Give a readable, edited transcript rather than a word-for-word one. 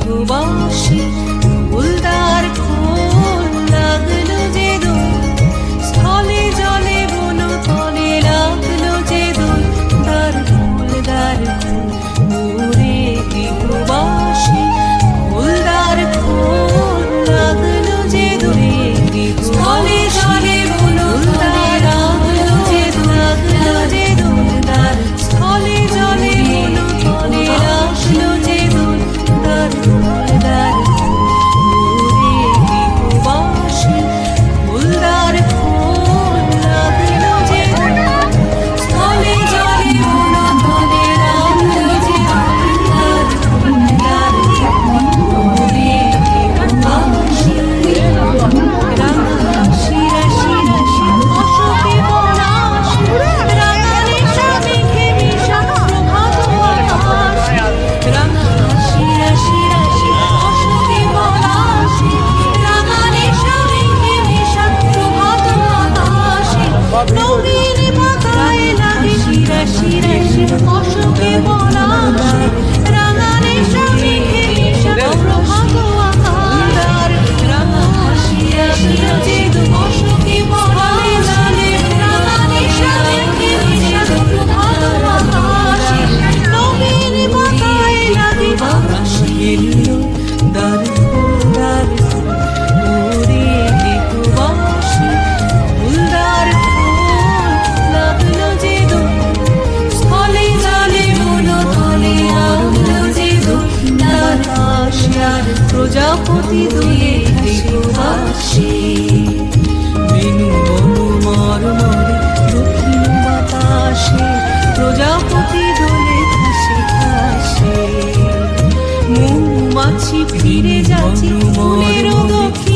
দিগবাসী ফুলদার ফুল লাগলো যে দোল স্থলে জলে বন তলে লাগলো যে দোল দার ফুল মোরে দিগবাসী ফুলদার ফুল লাগলো যে দোলে স্থলে জলে বন তলে লাগলো যে দোল দার স্থলে জলে বন তলে লাগলো যে দোল দার মোরে দিগবাসী ফুলদার ফুল লাগলো যে দোল স্থলে জলে বন তলে লাগলো যে দোল দার মোরে দিগবাসী রাশি রাশি রাশি অশোকে পলাশি রাঙালে সামেঘে মিশা প্রভাত আকাশে রাশি রাশি রাশি অশোকে পলাশি রাঙালে সামেঘে মিশা প্রভাত আকাশে নবীন পাতায় লাগে রাশি রাশি অশোকে পলাশি রাঙালে সামেঘে মিশা প্রভাত আকাশ রাশি রাশি রাশি অশোকে পলাশি রাঙালে সামেঘে মিশা প্রভাত আকাশে নবীন পাতায় লাগে বাতাসে এলো দার মোরে দিগবাসী ফুলদার ফুল লাগলো যে দোল স্থলে জলে বন তলে লাগলো যে দোল দার আর প্রজাপতি দোলে দিগবাসী বেনু বনু মরমরে দক্ষিণ বাতাসে প্রজাপতি দোলে ভাসে ভাসে মৌমাছি ফিরে যাচ্ছে ফুলের দক্ষিণ